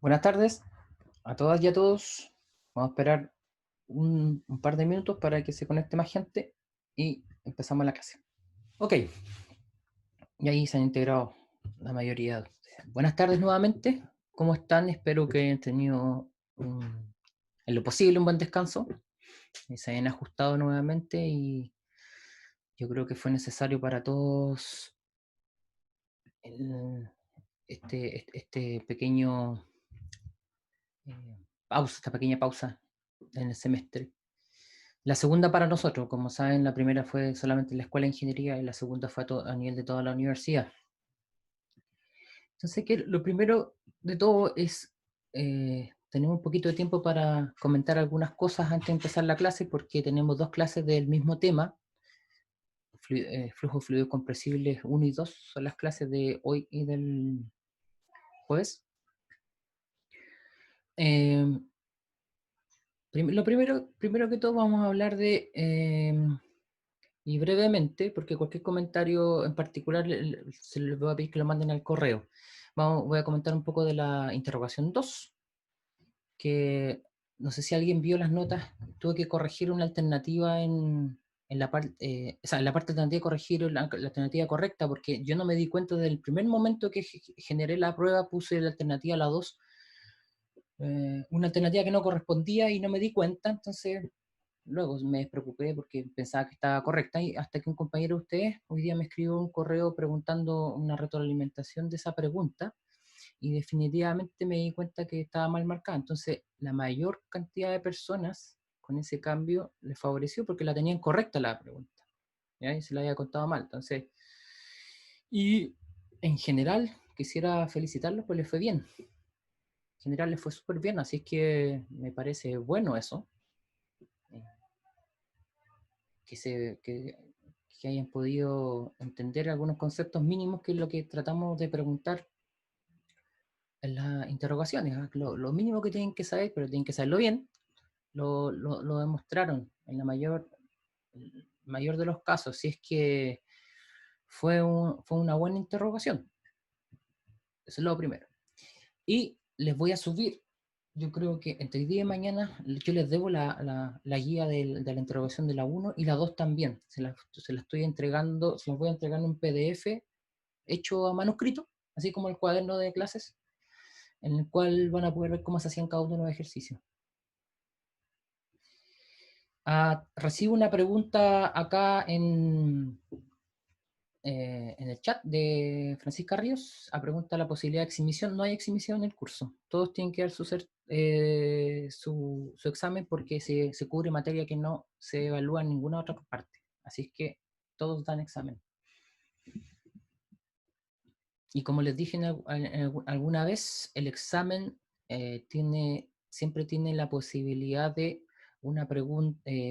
Buenas tardes a todas y a todos. Vamos a esperar un par de minutos para que se conecte más gente y empezamos la clase. Ok, y ahí se han integrado la mayoría. Buenas tardes nuevamente. ¿Cómo están? Espero que hayan tenido en lo posible un buen descanso y se hayan ajustado nuevamente y yo creo que fue necesario para todos el- este pequeño esta pequeña pausa en el semestre. La segunda para nosotros, como saben, la primera fue solamente en la escuela de ingeniería y la segunda fue a nivel de toda la universidad. Entonces, que lo primero de todo es, tenemos un poquito de tiempo para comentar algunas cosas antes de empezar la clase, porque tenemos dos clases del mismo tema. Flujo fluido compresibles 1 y 2 son las clases de hoy y del jueves. Eh, lo primero que todo vamos a hablar de y brevemente, porque cualquier comentario en particular se les voy a pedir que lo manden al correo. Voy a comentar un poco de la interrogación 2, que no sé si alguien vio las notas, tuve que corregir una alternativa en la parte, o sea, en la parte alternativa corregir la alternativa correcta, porque yo no me di cuenta desde el primer momento que generé la prueba, puse la alternativa a la 2, una alternativa que no correspondía y no me di cuenta, entonces luego me despreocupé porque pensaba que estaba correcta y hasta que un compañero de ustedes hoy día me escribió un correo preguntando una retroalimentación de esa pregunta y definitivamente me di cuenta que estaba mal marcada. Entonces, la mayor cantidad de personas con ese cambio les favoreció porque la tenían correcta la pregunta. ¿Ya? Y se la había contado mal. Entonces, y en general, quisiera felicitarlos, pues les fue bien. En general les fue súper bien, así es que me parece bueno eso. Que, se, que hayan podido entender algunos conceptos mínimos, que es lo que tratamos de preguntar en las interrogaciones. Lo mínimo que tienen que saber, pero tienen que saberlo bien, lo demostraron en el mayor de los casos, si es que fue una buena interrogación. Eso es lo primero. Y les voy a subir, yo creo que entre el día y mañana, yo les debo la guía de la interrogación de la 1 y la 2 también. Se la estoy entregando, se las voy a entregar en un PDF hecho a manuscrito, así como el cuaderno de clases, en el cual van a poder ver cómo se hacían cada uno de los ejercicios. Recibo una pregunta acá en el chat de Francisca Ríos, a pregunta la posibilidad de exhibición. No hay exhibición en el curso. Todos tienen que dar su examen porque se cubre materia que no se evalúa en ninguna otra parte. Así es que todos dan examen. Y como les dije alguna vez, el examen siempre tiene la posibilidad de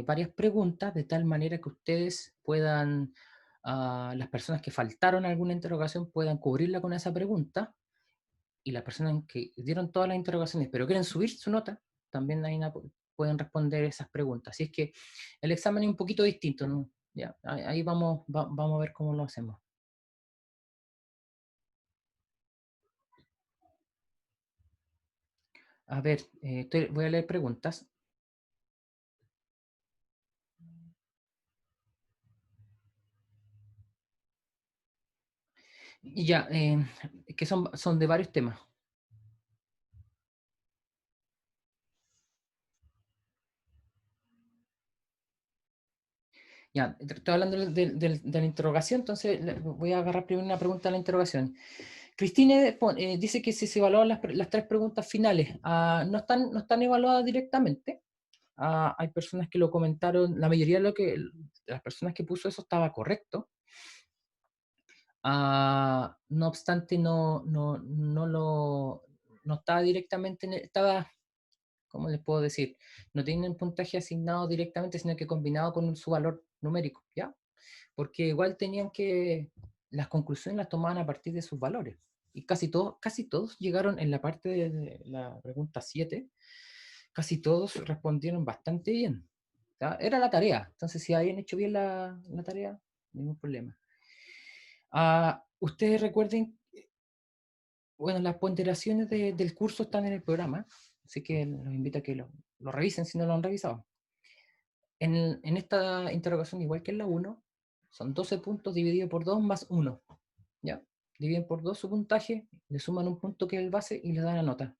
varias preguntas, de tal manera que ustedes puedan, las personas que faltaron a alguna interrogación puedan cubrirla con esa pregunta, y las personas que dieron todas las interrogaciones pero quieren subir su nota, también pueden responder esas preguntas. Así es que el examen es un poquito distinto, ¿no? Ya, ahí vamos a ver cómo lo hacemos. A ver, voy a leer preguntas. Y ya, que son de varios temas. Ya, estoy hablando de la interrogación, entonces voy a agarrar primero una pregunta de la interrogación. Cristine dice que si se evaluaban las tres preguntas finales, no están evaluadas directamente. Hay personas que lo comentaron, la mayoría de las personas que puso eso estaba correcto. No obstante, no estaba directamente, estaba, ¿cómo les puedo decir? No tienen puntaje asignado directamente, sino que combinado con su valor numérico, ¿ya? Porque igual las conclusiones las tomaban a partir de sus valores. Y casi todos llegaron en la parte de la pregunta 7, casi todos respondieron bastante bien. ¿Ya? Era la tarea, entonces si habían hecho bien la tarea, ningún problema. Ustedes recuerden, Bueno, las ponderaciones del curso están en el programa, así que los invito a que lo revisen si no lo han revisado. En esta interrogación, igual que en la uno, son 12 puntos dividido por 2 más 1. ¿Ya? Dividen por 2 su puntaje, le suman un punto que es el base y le dan la nota.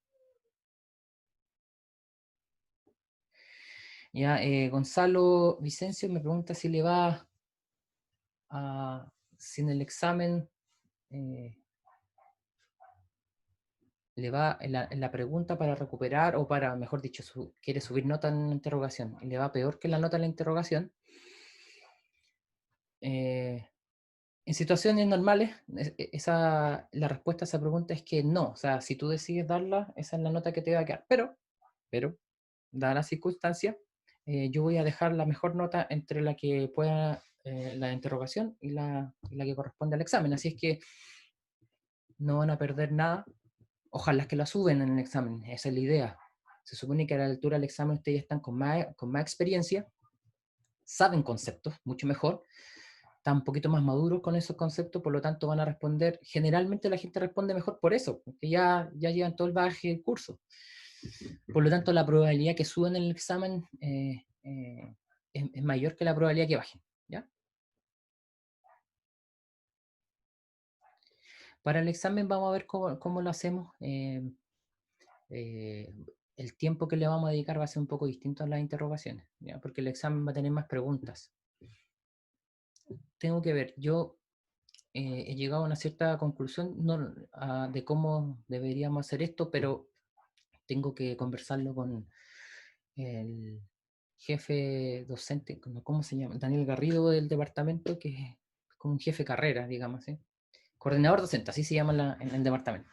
Ya, Gonzalo Vicencio me pregunta si le va a, si en el examen eh, le va en la pregunta para recuperar o para, mejor dicho, quiere subir nota en la interrogación y le va peor que la nota en la interrogación. Eh, en situaciones normales, la respuesta a esa pregunta es que no. O sea, si tú decides darla, esa es la nota que te va a quedar. Pero dada la circunstancia, yo voy a dejar la mejor nota entre la que pueda la interrogación y la que corresponde al examen. Así es que no van a perder nada. Ojalá que la suben en el examen, esa es la idea. Se supone que a la altura del examen ustedes ya están con más experiencia, saben conceptos mucho mejor, están un poquito más maduros con esos conceptos, por lo tanto van a responder, generalmente la gente responde mejor por eso, porque ya llevan todo el bagaje del curso. Por lo tanto, la probabilidad que suban en el examen es mayor que la probabilidad que bajen. ¿Ya? Para el examen vamos a ver cómo lo hacemos. Eh, el tiempo que le vamos a dedicar va a ser un poco distinto a las interrogaciones, ¿ya? Porque el examen va a tener más preguntas. Tengo que ver, yo he llegado a una cierta conclusión no, de cómo deberíamos hacer esto, pero tengo que conversarlo con el jefe docente, ¿cómo se llama? Daniel Garrido del departamento, que es como un jefe carrera, digamos, ¿sí? Coordinador docente, así se llama en el departamento,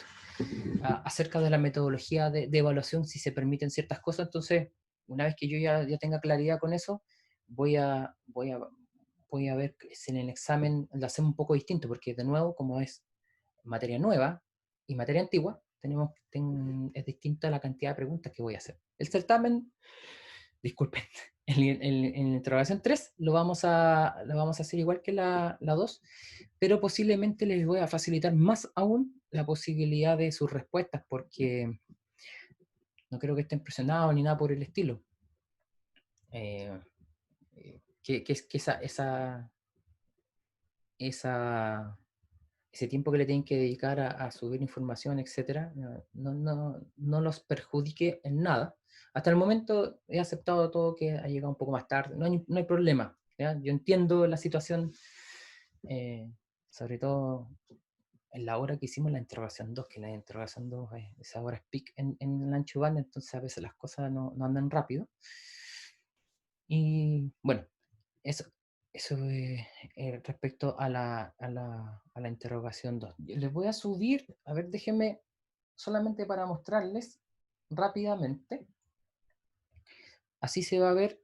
acerca de la metodología de evaluación, si se permiten ciertas cosas. Entonces, una vez que yo ya tenga claridad con eso, voy a, voy a, voy a ver si en el examen lo hacemos un poco distinto, porque de nuevo, como es materia nueva y materia antigua, es distinta la cantidad de preguntas que voy a hacer. El certamen, disculpen, en la interrogación 3 lo vamos a hacer igual que la 2, pero posiblemente les voy a facilitar más aún la posibilidad de sus respuestas, porque no creo que estén presionados ni nada por el estilo. Eh, que esa, ese tiempo que le tienen que dedicar subir información, etcétera, no los perjudique en nada. Hasta el momento he aceptado todo que ha llegado un poco más tarde, no hay problema. ¿Ya? Yo entiendo la situación, eh, sobre todo en la hora que hicimos la interrogación 2 que la interrogación 2 esa hora es peak en el ancho banda, entonces a veces las cosas no andan rápido. Y bueno, eso, eso respecto a la interrogación 2. Les voy a subir, a ver, déjenme solamente para mostrarles rápidamente. Así se va a ver.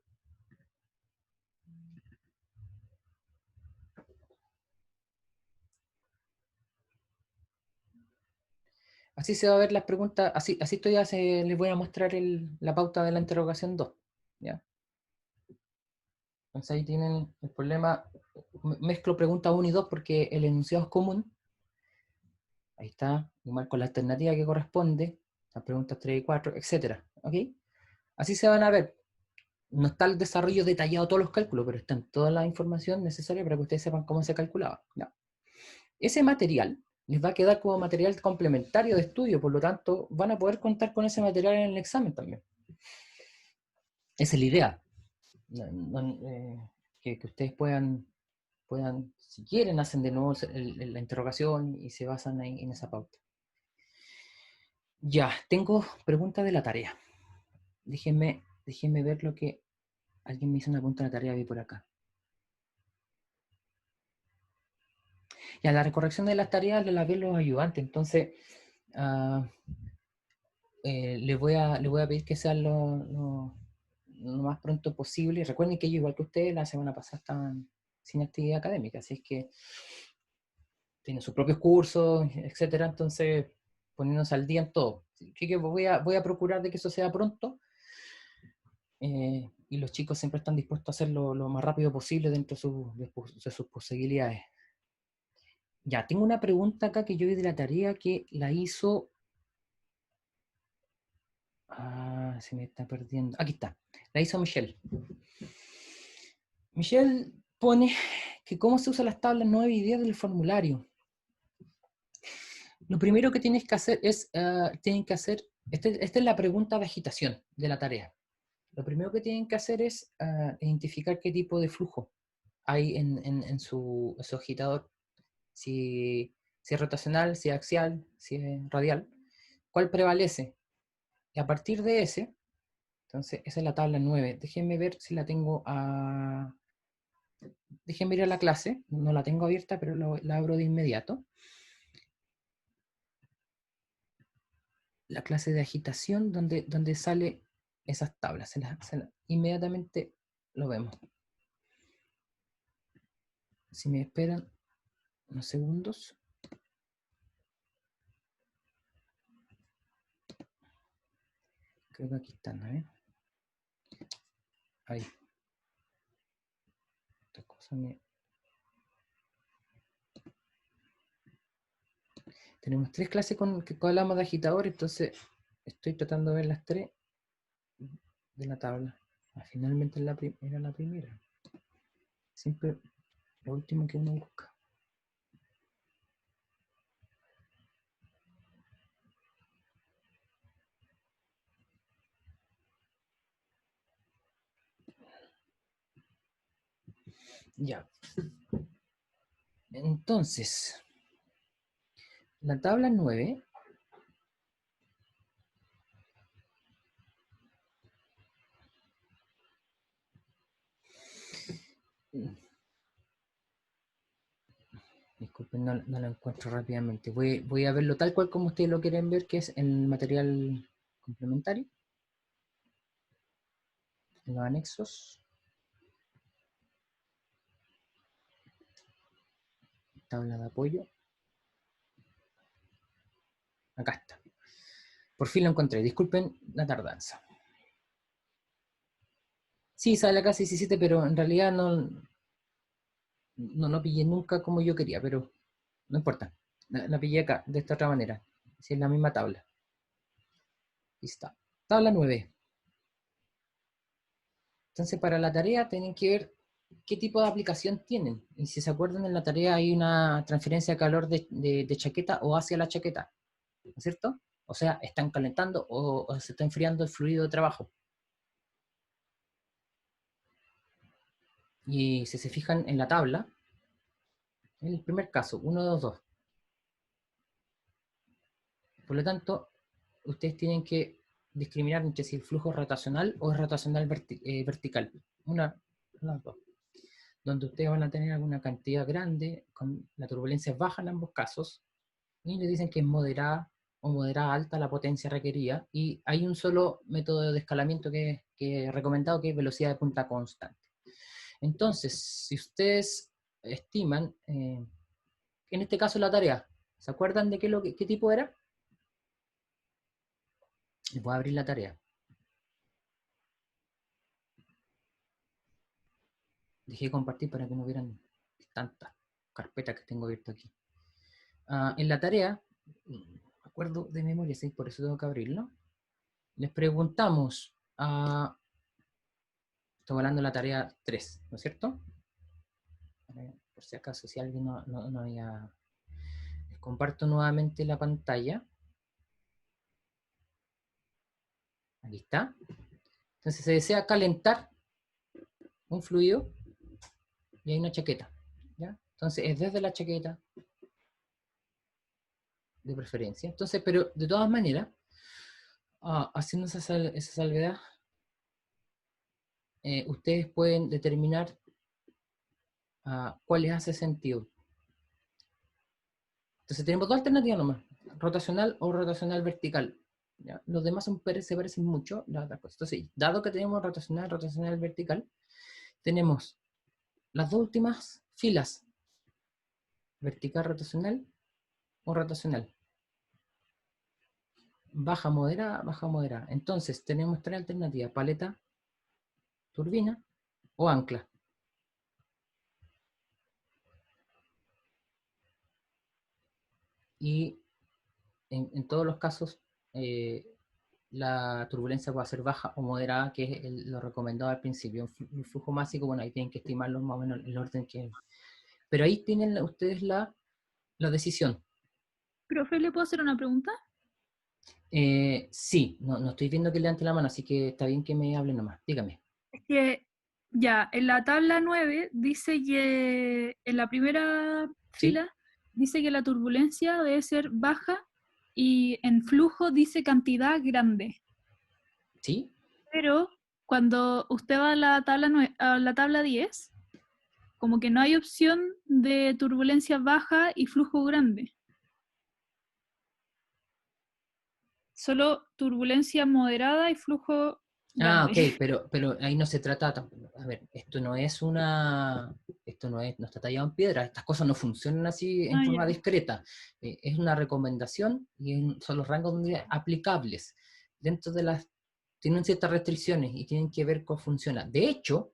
Así se va a ver las preguntas. Así les voy a mostrar la pauta de la interrogación 2. ¿Ya? Entonces ahí tienen el problema. Mezclo preguntas 1 y 2 porque el enunciado es común. Ahí está, igual con la alternativa que corresponde, las preguntas 3 y 4, etcétera. ¿Ok? Así se van a ver. No está el desarrollo detallado de todos los cálculos, pero está toda la información necesaria para que ustedes sepan cómo se calculaba. ¿Ya? Ese material les va a quedar como material complementario de estudio, por lo tanto, van a poder contar con ese material en el examen también. Esa es la idea. Que ustedes si quieren, hacen de nuevo la interrogación y se basan ahí en esa pauta. Ya, tengo preguntas de la tarea. Déjenme ver lo que alguien me hizo una pregunta de la tarea, vi por acá. Ya, la recorrección de las tareas la ven los ayudantes, entonces uh, les voy a pedir que sean lo más pronto posible. Recuerden que yo, igual que ustedes, la semana pasada estaban sin actividad académica, así es que tienen sus propios cursos, etcétera, entonces poniéndose al día en todo. Así que voy a procurar de que eso sea pronto, y los chicos siempre están dispuestos a hacerlo lo más rápido posible dentro de sus posibilidades. Ya, tengo una pregunta acá que yo vi de la tarea que la hizo... Ah, se me está perdiendo. Aquí está. La hizo Michelle. Michelle pone que cómo se usan las tablas 9 y 10 del formulario. Lo primero que tienes que hacer es, tienen que hacer, esta es la pregunta de agitación de la tarea. Lo primero que tienen que hacer es identificar qué tipo de flujo hay en su agitador. Si es rotacional, si es axial, si es radial. ¿Cuál prevalece? Y a partir de ese, entonces esa es la tabla 9. Déjenme ver si la tengo a... Déjenme ir a la clase, no la tengo abierta, pero la abro de inmediato. La clase de agitación donde sale esas tablas. Inmediatamente lo vemos. Si me esperan unos segundos. Creo que aquí están, ¿eh? Ahí. Esta cosa me... Tenemos 3 clases que hablamos de agitador, entonces estoy tratando de ver las 3 de la tabla. Finalmente era la primera. Siempre lo último que uno busca. Ya. Entonces, la tabla 9 disculpen, no lo encuentro rápidamente. Voy a verlo tal cual como ustedes lo quieren ver, que es en el material complementario, en los anexos, tabla de apoyo. Acá está. Por fin lo encontré. Disculpen la tardanza. Sí, sale acá 17, pero en realidad no pillé nunca como yo quería, pero no importa. La pillé acá, de esta otra manera. Si es la misma tabla. Ahí está. Tabla 9. Entonces, para la tarea tienen que ver qué tipo de aplicación tienen. Y si se acuerdan, en la tarea hay una transferencia de calor de chaqueta o hacia la chaqueta, ¿no es cierto? O sea, están calentando o se está enfriando el fluido de trabajo. Y si se fijan en la tabla, en el primer caso, 1, 2, 2. Por lo tanto, ustedes tienen que discriminar entre si el flujo es rotacional o es rotacional vertical. Las dos. Donde ustedes van a tener alguna cantidad grande, con la turbulencia es baja en ambos casos, y le dicen que es moderada o moderada alta la potencia requerida, y hay un solo método de escalamiento que he recomendado, que es velocidad de punta constante. Entonces, si ustedes estiman, en este caso la tarea, ¿se acuerdan de qué tipo era? Les voy a abrir la tarea. Dejé de compartir para que no vieran tantas carpetas que tengo abiertas aquí. En la tarea, me acuerdo de memoria, sí, por eso tengo que abrirlo. Les preguntamos, estamos hablando de la tarea 3, ¿no es cierto? Por si acaso, si alguien no había... Les comparto nuevamente la pantalla. Aquí está. Entonces se desea calentar un fluido y hay una chaqueta, ¿ya? Entonces es desde la chaqueta de preferencia. Entonces, pero de todas maneras, haciendo esa salvedad, ustedes pueden determinar cuál les hace sentido. Entonces tenemos dos alternativas nomás, rotacional o rotacional vertical. ¿Ya? Los demás se parecen mucho. Entonces, dado que tenemos rotacional vertical, tenemos las dos últimas filas, vertical rotacional o rotacional. Baja moderada, baja moderada. Entonces tenemos 3 alternativas, paleta, turbina o ancla. y en todos los casos la turbulencia puede ser baja o moderada, que es lo recomendado al principio. Un flujo másico, bueno, ahí tienen que estimarlo más o menos en el orden que... Pero ahí tienen ustedes la decisión. Profe, ¿le puedo hacer una pregunta? Sí, no estoy viendo que levante la mano, así que está bien que me hable nomás. Dígame. Es que ya, en la tabla 9 dice que en la primera ¿Sí? fila dice que la turbulencia debe ser baja y en flujo dice cantidad grande. ¿Sí? Pero cuando usted va a la tabla, a la tabla 10, como que no hay opción de turbulencia baja y flujo grande. Solo turbulencia moderada y flujo Ah, grande. ok, pero ahí no se trata, a ver, no está tallado en piedra, estas cosas no funcionan así en Ah, forma ya. discreta. Es una recomendación y son los rangos aplicables. Dentro de tienen ciertas restricciones y tienen que ver cómo funciona. De hecho,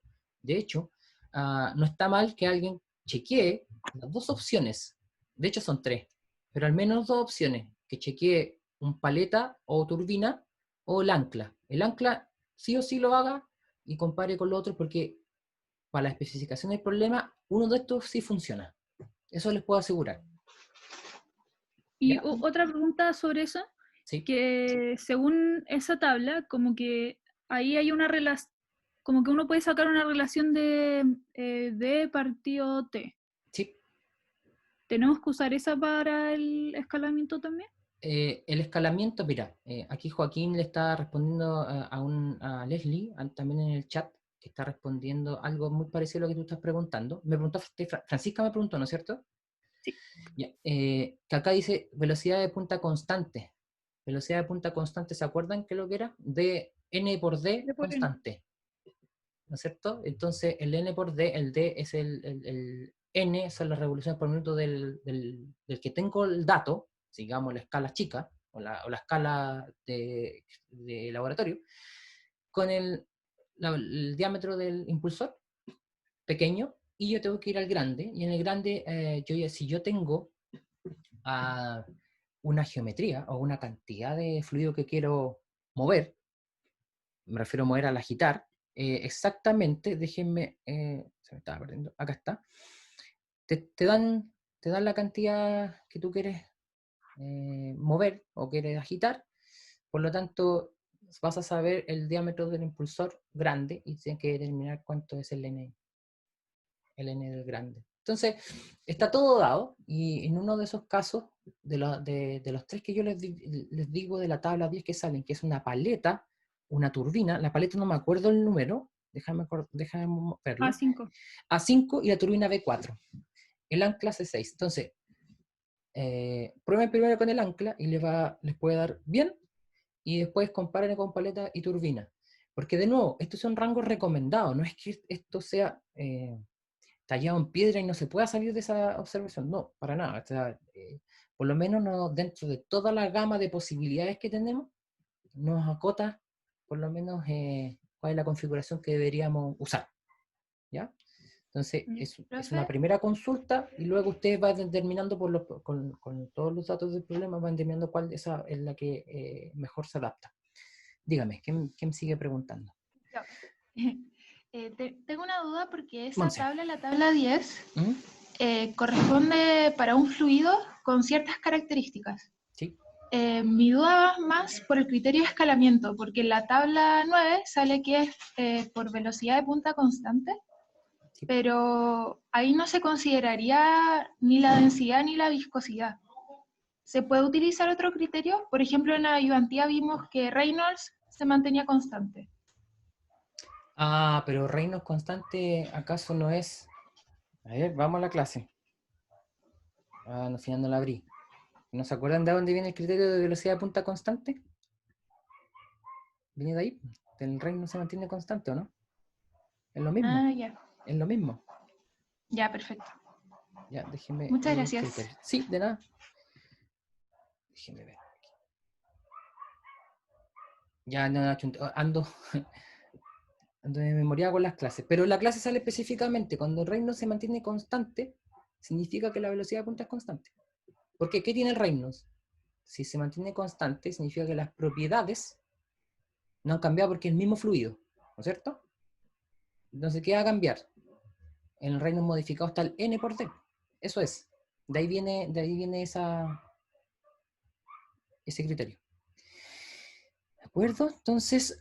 no está mal que alguien chequee las dos opciones. De hecho, son tres, pero al menos dos opciones, que chequee un paleta o turbina o el ancla. El ancla sí o sí lo haga y compare con lo otro porque para la especificación del problema, uno de estos sí funciona. Eso les puedo asegurar. Y ¿Ya? otra pregunta sobre eso, Sí, que según esa tabla, como que ahí hay una relación, como que uno puede sacar una relación de D partido T. sí. ¿Tenemos que usar esa para el escalamiento también? El escalamiento, mira, aquí Joaquín le está respondiendo a Leslie, también en el chat, que está respondiendo algo muy parecido a lo que tú estás preguntando. Me preguntó, Francisca me preguntó, ¿no es cierto? Sí. Ya, que acá dice velocidad de punta constante. Velocidad de punta constante, ¿se acuerdan qué es lo que era? De n por d De por N. constante, ¿no es cierto? Entonces el n por d, el d es el n, son las revoluciones por minuto del que tengo el dato, digamos la escala chica, o la escala de laboratorio, con el diámetro del impulsor pequeño, y yo tengo que ir al grande, y en el grande, si yo tengo una geometría o una cantidad de fluido que quiero mover, me refiero a mover al agitar, exactamente, déjenme, se me estaba perdiendo, acá está, te dan la cantidad que tú quieres mover o quieres agitar, por lo tanto vas a saber el diámetro del impulsor grande y tienes que determinar cuánto es el n del grande. Entonces, está todo dado y en uno de esos casos, de los tres que yo les digo de la tabla 10 que salen, que es una paleta, una turbina, la paleta no me acuerdo el número, déjame verlo, A5. A5 y la turbina B4, el ancla C6. Entonces, prueben primero con el ancla y les puede dar bien y después comparen con paleta y turbina. Porque de nuevo, estos son rangos recomendados, no es que esto sea tallado en piedra y no se pueda salir de esa observación. No, para nada. O sea, por lo menos no, dentro de toda la gama de posibilidades que tenemos, nos acota por lo menos cuál es la configuración que deberíamos usar. ¿Ya? Entonces, es una Profe, primera consulta y luego ustedes van determinando con todos los datos del problema, van determinando cuál esa es la que mejor se adapta. Dígame, ¿quién sigue preguntando? ya. Tengo una duda porque esa Monse. tabla, la tabla 10, ¿Mm? corresponde para un fluido con ciertas características. ¿Sí? Mi duda va más por el criterio de escalamiento, porque en la tabla 9 sale que es por velocidad de punta constante, ¿Sí? pero ahí no se consideraría ni la densidad ni la viscosidad. ¿Se puede utilizar otro criterio? Por ejemplo, en la ayudantía vimos que Reynolds se mantenía constante. Ah, pero Reynolds constante, ¿acaso no es? A ver, vamos a la clase. Ah, no, al final no la abrí. ¿No se acuerdan de dónde viene el criterio de velocidad de punta constante? ¿Viene de ahí? ¿El Reynolds se mantiene constante o no? Es lo mismo, Ah, ya. es lo mismo. Ya, perfecto. Ya, déjenme Muchas ver el gracias. criterio. Sí, de nada. Déjenme ver. Ya no, ando de memoria con las clases. Pero la clase sale específicamente, cuando el Reynolds se mantiene constante, significa que la velocidad de punta es constante. Porque ¿qué tiene el Reynolds? Si se mantiene constante, significa que las propiedades no han cambiado porque es el mismo fluido, ¿no es cierto? Entonces, ¿qué va a cambiar? En el Reynolds modificado está el n por d. Eso es. De ahí viene ese criterio. ¿De acuerdo? Entonces,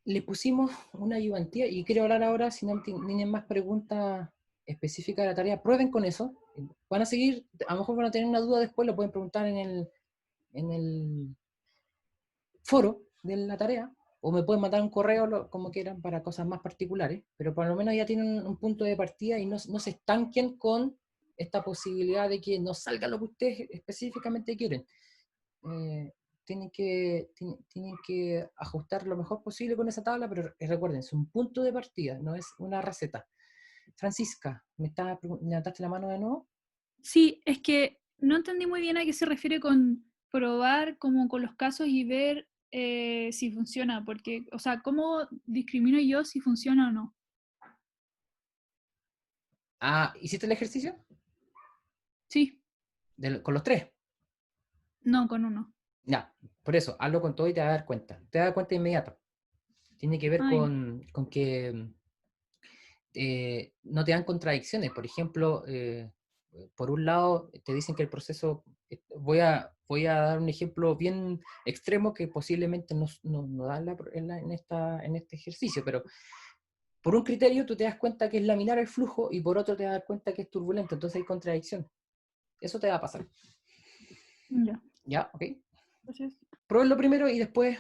le pusimos una ayudantía y quiero hablar ahora, si no tienen más preguntas específicas de la tarea, prueben con eso. Van a seguir, a lo mejor van a tener una duda después, lo pueden preguntar en el foro de la tarea, o me pueden mandar un correo, como quieran, para cosas más particulares, pero por lo menos ya tienen un punto de partida y no se estanquen con esta posibilidad de que no salga lo que ustedes específicamente quieren. Tienen que ajustar lo mejor posible con esa tabla, pero recuerden, es un punto de partida, no es una receta. Francisca, ¿levantaste la mano de nuevo? Sí, es que no entendí muy bien a qué se refiere con probar como con los casos y ver si funciona, porque, o sea, ¿cómo discrimino yo si funciona o no? ¿Hiciste el ejercicio? Sí, Con los tres. no, con uno. Ya, por eso, hazlo con todo y te vas a dar cuenta. Te vas a dar cuenta de inmediato. Tiene que ver Ay, con que no te dan contradicciones. Por ejemplo, por un lado, te dicen que el proceso, voy a dar un ejemplo bien extremo que posiblemente no da en este ejercicio, pero por un criterio tú te das cuenta que es laminar el flujo y por otro te das cuenta que es turbulento, entonces hay contradicción. Eso te va a pasar. ya. ¿Ya? ¿Ok? Gracias. Pruébenlo primero y después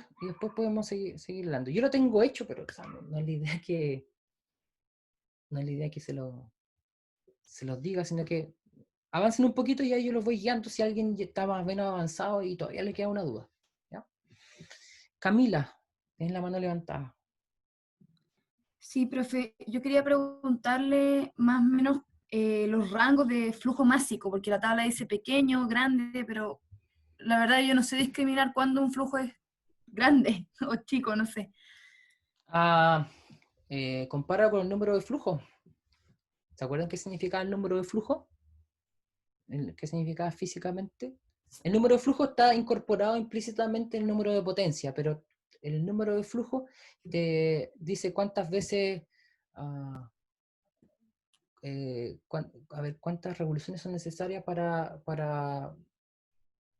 podemos seguir hablando. Yo lo tengo hecho, pero o sea, no es la idea que se los diga, sino que avancen un poquito y ahí yo los voy guiando si alguien ya está más o menos avanzado y todavía le queda una duda. ¿Ya? Camila, tienes la mano levantada. Sí, profe, yo quería preguntarle más o menos los rangos de flujo másico, porque la tabla dice pequeño, grande, pero la verdad yo no sé discriminar cuándo un flujo es grande o chico, no sé. Compara con el número de flujo. ¿Se acuerdan qué significaba el número de flujo? ¿Qué significaba físicamente? El número de flujo está incorporado implícitamente en el número de potencia, pero el número de flujo te dice cuántas veces, ah, a ver, cuántas revoluciones son necesarias para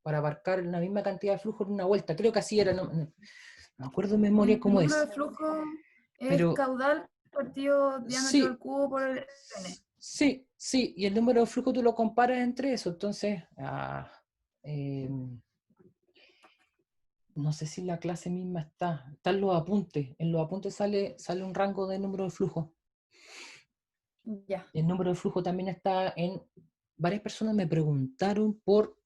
abarcar la misma cantidad de flujo en una vuelta. Creo que así era, no me acuerdo de memoria El cómo número de es, flujo es pero caudal partido diámetro al sí, cubo por el n. sí, y el número de flujo tú lo comparas entre eso, entonces, no sé si la clase misma está en los apuntes sale un rango de número de flujo. Ya. El número de flujo también está varias personas me preguntaron por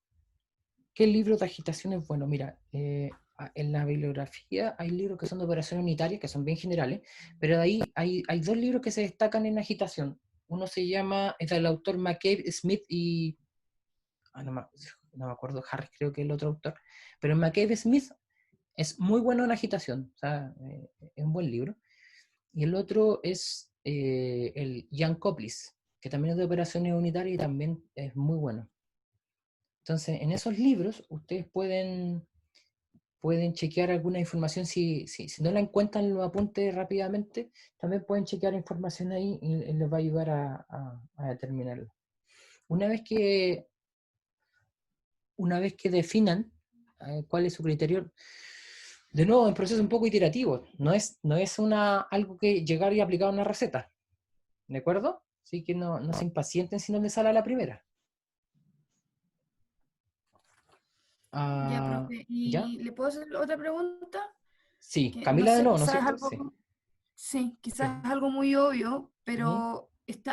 qué libro de agitación es bueno. Mira, en la bibliografía hay libros que son de operación unitaria, que son bien generales, pero de ahí hay dos libros que se destacan en agitación. Uno es del autor McCabe Smith y no me acuerdo, Harris creo que es el otro autor, pero McCabe Smith es muy bueno en agitación, o sea, es un buen libro. Y el otro es el Jan Koplis, que también es de operaciones unitarias y también es muy bueno. Entonces, en esos libros ustedes pueden chequear alguna información, si no la encuentran en los apuntes rápidamente, también pueden chequear información ahí y les va a ayudar a determinarlo. Una vez que definan cuál es su criterio, de nuevo, es un proceso un poco iterativo, no es algo que llegar y aplicar una receta, ¿de acuerdo? Así que no se impacienten si no les sale a la primera. Ya, profe. ¿Ya? ¿Y le puedo hacer otra pregunta? Sí, Que no Camila de sé, nuevo, ¿no es quizás es cierto? algo, Sí. sí, Sí. quizás es algo muy obvio, ¿Sí? pero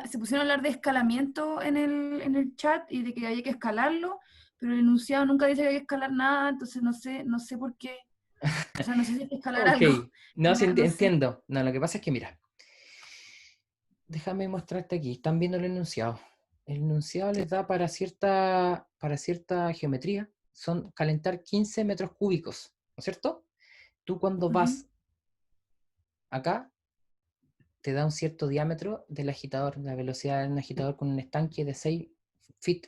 se pusieron a hablar de escalamiento en el chat y de que había que escalarlo, pero el enunciado nunca dice que hay que escalar nada, entonces no sé por qué. O sea, no sé si hay que escalar Ok, algo. no, sí, No sé. entiendo. No, lo que pasa es que, mira, déjame mostrarte aquí, están viendo el enunciado. El enunciado les da para cierta geometría, son calentar 15 metros cúbicos, ¿no es cierto? Tú cuando Ujú. vas acá, te da un cierto diámetro del agitador, la velocidad de un agitador con un estanque de 6 feet,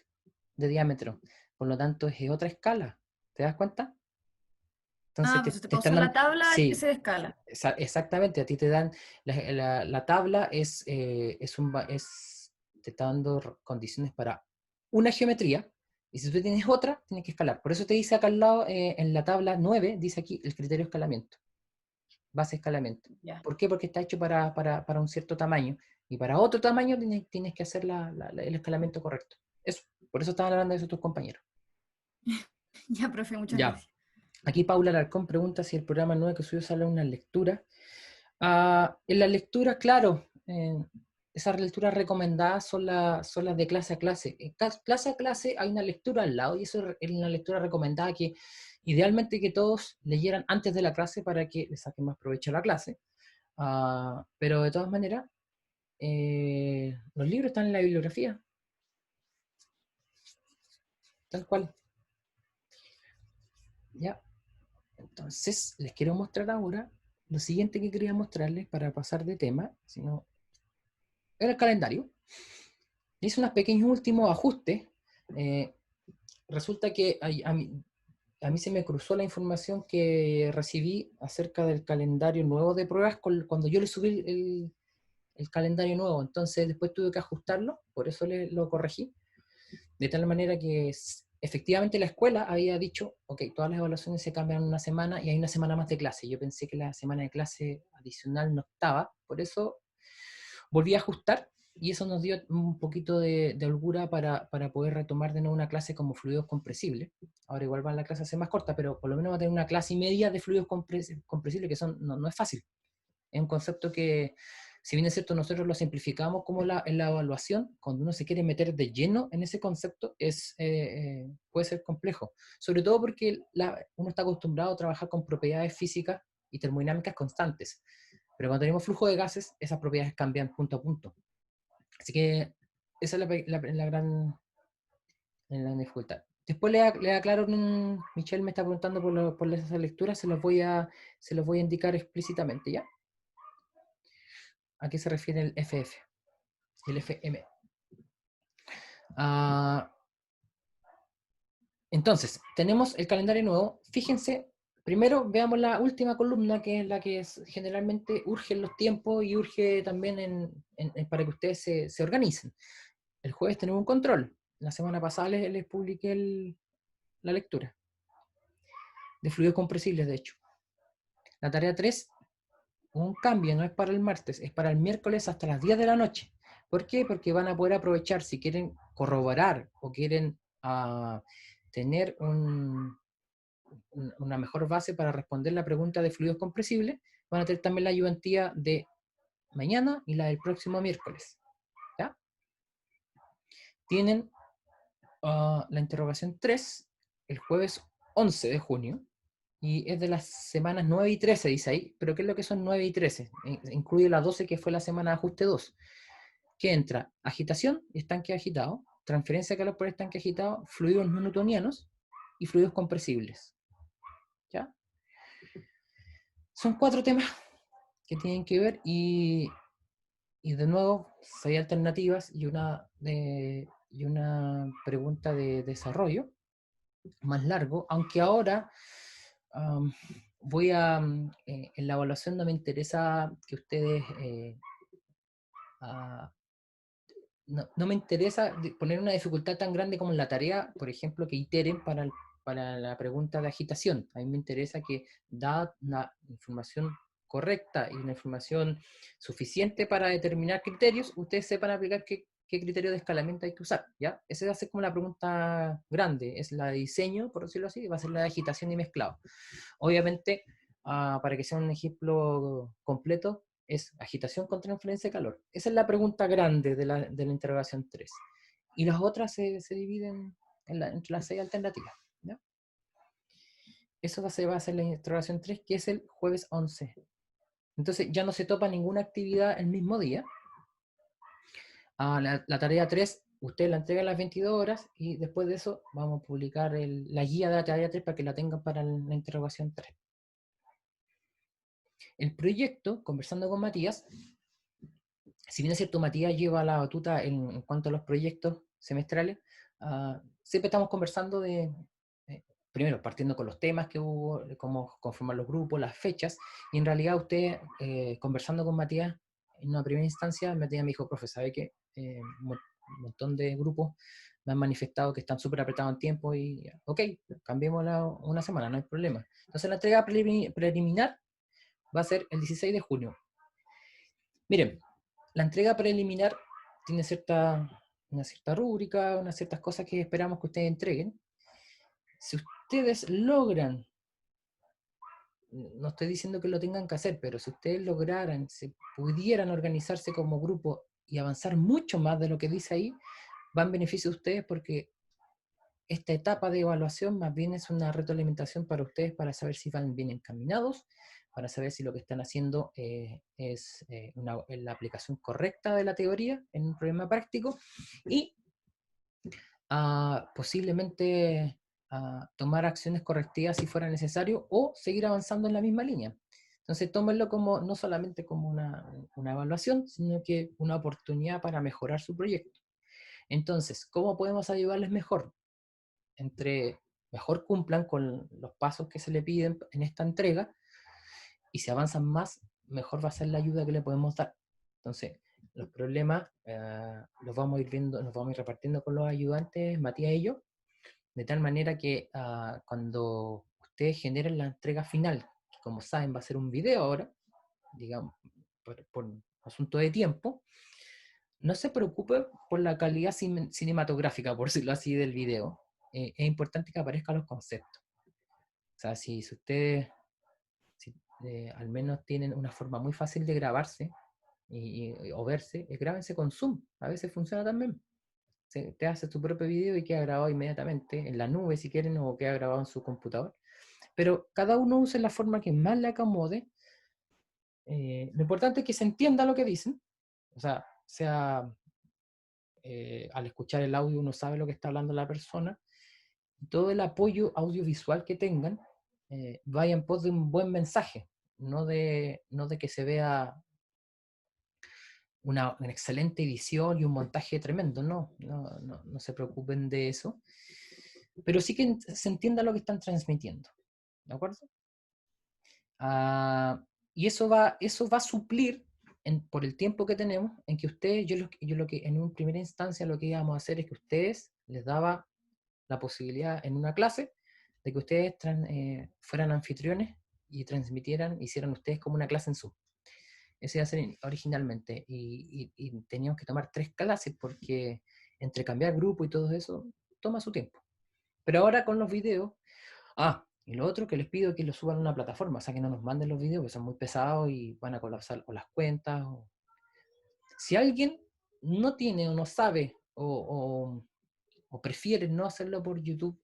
de diámetro. Por lo tanto, es otra escala. ¿Te das cuenta? Entonces, Pues te te puedo están usar la dando... tabla y Sí, se escala. exactamente. A ti te dan... La tabla te está dando condiciones para una geometría. Y si tú tienes otra, tienes que escalar. Por eso te dice acá al lado, en la tabla 9, dice aquí el criterio de escalamiento. Base de escalamiento. Ya. ¿Por qué? Porque está hecho para un cierto tamaño. Y para otro tamaño tienes que hacer el escalamiento correcto. Eso. Por eso estaban hablando de eso tus compañeros. Ya, profe, muchas Ya. gracias. Aquí Paula Alarcón pregunta si el programa 9 que subió sale una lectura. En las lecturas, claro, esas lecturas recomendadas son las de clase a clase. En clase a clase hay una lectura al lado y eso es una lectura recomendada que idealmente que todos leyeran antes de la clase para que les saquen más provecho a la clase. Pero de todas maneras, los libros están en la bibliografía, tal cual. ¿Ya? Entonces, les quiero mostrar ahora lo siguiente que quería mostrarles para pasar de tema, sino era el calendario. Hice unos pequeños últimos ajustes. Resulta que a mí se me cruzó la información que recibí acerca del calendario nuevo de pruebas cuando yo le subí el calendario nuevo. Entonces después tuve que ajustarlo, por eso lo corregí. De tal manera que efectivamente la escuela había dicho, ok, todas las evaluaciones se cambian en una semana y hay una semana más de clase. Yo pensé que la semana de clase adicional no estaba, por eso volví a ajustar y eso nos dio un poquito de holgura para poder retomar de nuevo una clase como fluidos compresibles. Ahora igual va la clase a ser más corta, pero por lo menos va a tener una clase y media de fluidos compresibles que no es fácil. Es un concepto que, si bien es cierto, nosotros lo simplificamos como en la evaluación, cuando uno se quiere meter de lleno en ese concepto, puede ser complejo. Sobre todo porque uno está acostumbrado a trabajar con propiedades físicas y termodinámicas constantes. Pero cuando tenemos flujo de gases, esas propiedades cambian punto a punto. Así que esa es la gran dificultad. Después le aclaro, Michelle me está preguntando por esas lecturas, se los voy a indicar explícitamente, ¿ya? ¿A qué se refiere el FF? El FM. Entonces, tenemos el calendario nuevo. Fíjense, primero veamos la última columna, que es la que generalmente urge en los tiempos y urge también para que ustedes se organicen. El jueves tenemos un control. La semana pasada les publiqué la lectura de fluidos compresibles, de hecho. La tarea 3, un cambio, no es para el martes, es para el miércoles hasta las 10 de la noche. ¿Por qué? Porque van a poder aprovechar, si quieren corroborar o quieren tener una mejor base para responder la pregunta de fluidos compresibles, van a tener también la ayudantía de mañana y la del próximo miércoles. ¿Ya? Tienen la interrogación 3 el jueves 11 de junio, y es de las semanas 9 y 13, dice ahí. ¿Pero qué es lo que son 9 y 13? Incluye la 12, que fue la semana de ajuste 2. Que entra agitación, estanque agitado, transferencia de calor por estanque agitado, fluidos no newtonianos y fluidos compresibles. ¿Ya? Son 4 temas que tienen que ver y de nuevo 6 alternativas y una pregunta de desarrollo más largo, aunque ahora en la evaluación no me interesa que ustedes no me interesa poner una dificultad tan grande como en la tarea, por ejemplo, que iteren para la pregunta de agitación. A mí me interesa que, dada una información correcta y una información suficiente para determinar criterios, ustedes sepan aplicar qué criterio de escalamiento hay que usar, ¿ya? Esa va a ser como la pregunta grande, es la de diseño, por decirlo así, va a ser la de agitación y mezclado. Obviamente, para que sea un ejemplo completo, es agitación con transferencia de calor. Esa es la pregunta grande de la interrogación 3. Y las otras se dividen entre las 6 alternativas, ¿no? Eso va a ser la interrogación 3, que es el jueves 11. Entonces ya no se topa ninguna actividad el mismo día. La tarea 3, usted la entrega a las 22 horas y después de eso vamos a publicar la guía de la tarea 3 para que la tengan para la interrogación 3. El proyecto, conversando con Matías, si bien es cierto, Matías lleva la batuta en cuanto a los proyectos semestrales, siempre estamos conversando primero, partiendo con los temas que hubo, cómo conformar los grupos, las fechas, y en realidad usted, conversando con Matías, en una primera instancia, Matías me dijo, profe, ¿sabe qué? Un montón de grupos me han manifestado que están súper apretados en tiempo y, ok, cambiémosla una semana, no hay problema. Entonces la entrega preliminar va a ser el 16 de junio. Miren, la entrega preliminar tiene una cierta rúbrica, unas ciertas cosas que esperamos que ustedes entreguen. Si ustedes logran, no estoy diciendo que lo tengan que hacer, pero si ustedes lograran, si pudieran organizarse como grupo y avanzar mucho más de lo que dice ahí, va en beneficio de ustedes porque esta etapa de evaluación más bien es una retroalimentación para ustedes para saber si van bien encaminados, para saber si lo que están haciendo es la aplicación correcta de la teoría en un problema práctico y posiblemente tomar acciones correctivas si fuera necesario o seguir avanzando en la misma línea. Entonces tómenlo como, no solamente como una evaluación, sino que una oportunidad para mejorar su proyecto. Entonces, ¿cómo podemos ayudarles mejor? Entre mejor cumplan con los pasos que se le piden en esta entrega y si avanzan más, mejor va a ser la ayuda que le podemos dar. Entonces, los problemas los vamos a ir viendo, nos vamos a ir repartiendo con los ayudantes, Matías y yo, de tal manera que cuando ustedes generen la entrega final, que como saben va a ser un video ahora, digamos, por asunto de tiempo, no se preocupe por la calidad cinematográfica, por decirlo así, del video. Es importante que aparezcan los conceptos. O sea, si ustedes al menos tienen una forma muy fácil de grabarse o verse, grábense con Zoom. A veces funciona también. Te hace tu propio video y queda grabado inmediatamente en la nube si quieren o queda grabado en su computador. Pero cada uno use la forma que más le acomode. Lo importante es que se entienda lo que dicen. O sea, al escuchar el audio uno sabe lo que está hablando la persona. Todo el apoyo audiovisual que tengan vaya en pos de un buen mensaje, no de que se vea una excelente edición y un montaje tremendo, no se preocupen de eso, pero sí que se entienda lo que están transmitiendo, ¿de acuerdo? Y eso va a suplir por el tiempo que tenemos, en que ustedes, yo lo que en una primera instancia lo que íbamos a hacer es que ustedes les daba la posibilidad en una clase de que ustedes fueran anfitriones y transmitieran, hicieran ustedes como una clase en Zoom. Ese iba a ser originalmente, y teníamos que tomar 3 clases porque entre cambiar grupo y todo eso toma su tiempo. Pero ahora con los videos, y lo otro que les pido es que los suban a una plataforma, o sea que no nos manden los videos que son muy pesados y van a colapsar o las cuentas. Si alguien no tiene o no sabe o prefiere no hacerlo por YouTube,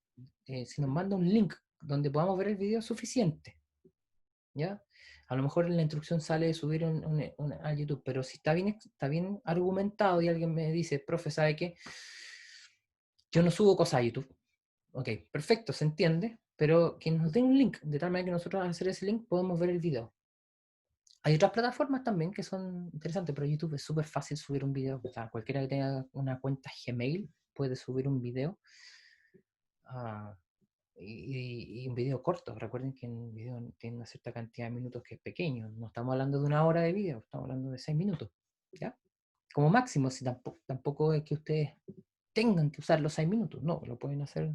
si nos manda un link donde podamos ver el video es suficiente, ¿ya? A lo mejor en la instrucción sale subir a YouTube, pero si está bien argumentado y alguien me dice, profe, ¿sabe qué? Yo no subo cosas a YouTube. Ok, perfecto, se entiende, pero que nos den un link, de tal manera que nosotros al hacer ese link podemos ver el video. Hay otras plataformas también que son interesantes, pero YouTube es súper fácil subir un video. O sea, cualquiera que tenga una cuenta Gmail puede subir un video. Y un video corto. Recuerden que un video tiene una cierta cantidad de minutos que es pequeño. No estamos hablando de 1 hora de video, estamos hablando de 6 minutos. ¿Ya? Como máximo, si tampoco es que ustedes tengan que usar los 6 minutos. No, lo pueden hacer.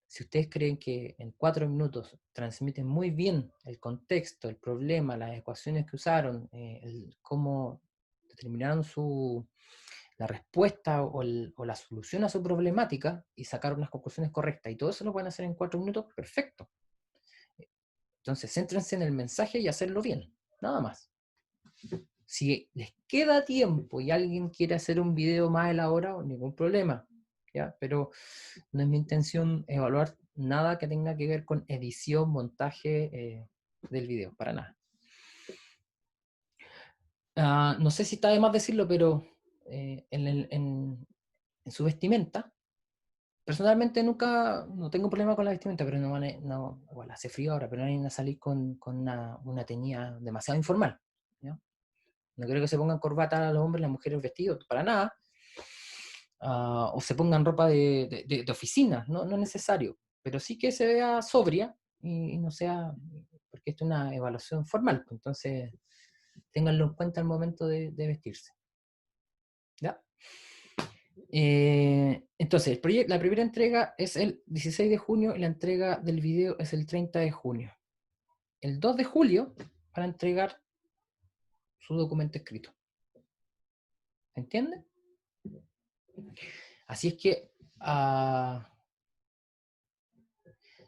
Si ustedes creen que en 4 minutos transmiten muy bien el contexto, el problema, las ecuaciones que usaron, cómo determinaron la respuesta o la solución a su problemática y sacar unas conclusiones correctas, y todo eso lo pueden hacer en 4 minutos, perfecto. Entonces, céntrense en el mensaje y hacerlo bien, nada más. Si les queda tiempo y alguien quiere hacer un video más elaborado, ningún problema, ¿ya? Pero no es mi intención evaluar nada que tenga que ver con edición, montaje del video, para nada. No sé si está de más decirlo, pero en su vestimenta, personalmente no tengo problema con la vestimenta, pero bueno, hace frío ahora, pero no van a salir con una teñida demasiado informal, ¿ya? No creo que se pongan corbata a los hombres, las mujeres vestidos, para nada. o se pongan ropa de oficina, no es necesario, pero sí que se vea sobria y no sea, porque esto es una evaluación formal, pues, entonces ténganlo en cuenta al momento de vestirse. ¿Ya? Entonces, la primera entrega es el 16 de junio y la entrega del video es el 30 de junio. El 2 de julio van a entregar su documento escrito. ¿Entienden? Así es que,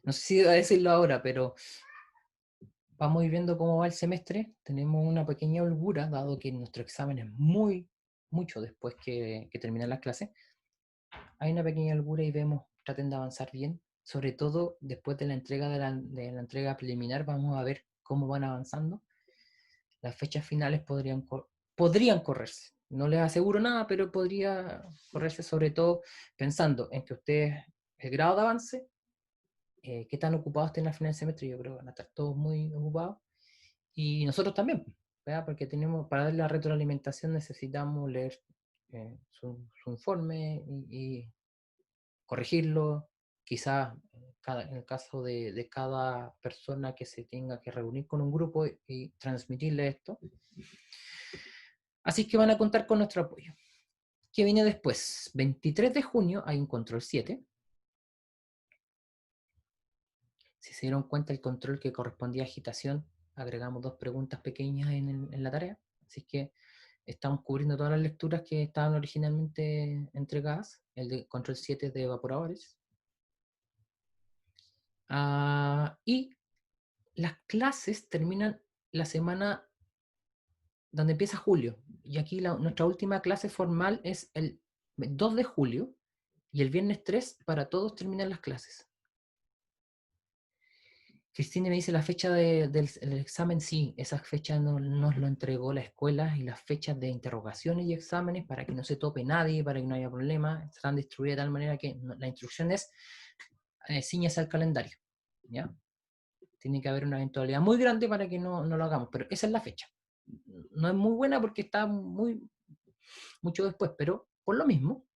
no sé si a decirlo ahora, pero vamos a ir viendo cómo va el semestre. Tenemos una pequeña holgura, dado que nuestro examen es mucho después que terminan las clases. Hay una pequeña holgura y vemos, traten de avanzar bien. Sobre todo después de la entrega de la entrega preliminar, vamos a ver cómo van avanzando. Las fechas finales podrían correrse. No les aseguro nada, pero podría correrse, sobre todo pensando en que ustedes, el grado de avance, qué tan ocupados estén al final del semestre. Yo creo que van a estar todos muy ocupados. Y nosotros también, ¿verdad? Porque para dar la retroalimentación necesitamos leer su informe y corregirlo. Quizás en el caso de cada persona que se tenga que reunir con un grupo y transmitirle esto. Así que van a contar con nuestro apoyo. ¿Qué viene después? 23 de junio hay un control 7. Si se dieron cuenta, el control que correspondía a agitación, agregamos 2 preguntas pequeñas en la tarea. Así que estamos cubriendo todas las lecturas que estaban originalmente entregadas. El de control 7 es de evaporadores. Y las clases terminan la semana donde empieza julio. Y aquí nuestra última clase formal es el 2 de julio. Y el viernes 3 para todos terminan las clases. Cristina me dice la fecha del examen, sí, esa fecha nos lo entregó la escuela y las fechas de interrogaciones y exámenes para que no se tope nadie, para que no haya problema, están distribuidas de tal manera que la instrucción es ciñase al calendario, ¿ya? Tiene que haber una eventualidad muy grande para que no lo hagamos, pero esa es la fecha. No es muy buena porque está mucho después, pero por lo mismo,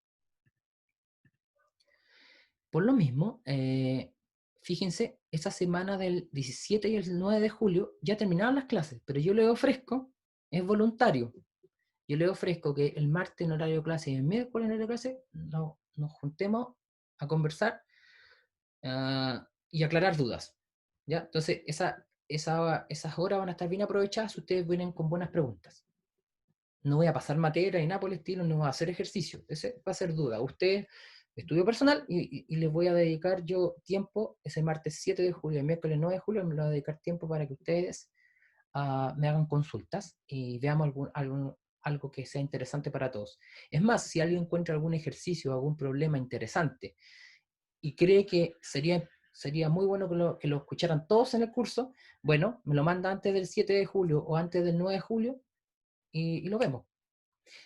fíjense, esa semana del 17 y el 9 de julio ya terminaron las clases, pero yo les ofrezco, es voluntario, yo les ofrezco que el martes en horario de clase y el miércoles en horario de clase nos juntemos a conversar y aclarar dudas. ¿Ya? Entonces, esas horas van a estar bien aprovechadas si ustedes vienen con buenas preguntas. No voy a pasar materia ni nada por el estilo, no voy a hacer ejercicio. Ese va a ser duda. Ustedes, estudio personal, y les voy a dedicar yo tiempo, ese martes 7 de julio, el miércoles 9 de julio, me lo voy a dedicar tiempo para que ustedes me hagan consultas y veamos algo que sea interesante para todos. Es más, si alguien encuentra algún ejercicio o algún problema interesante y cree que sería muy bueno que lo escucharan todos en el curso, bueno, me lo manda antes del 7 de julio o antes del 9 de julio y lo vemos.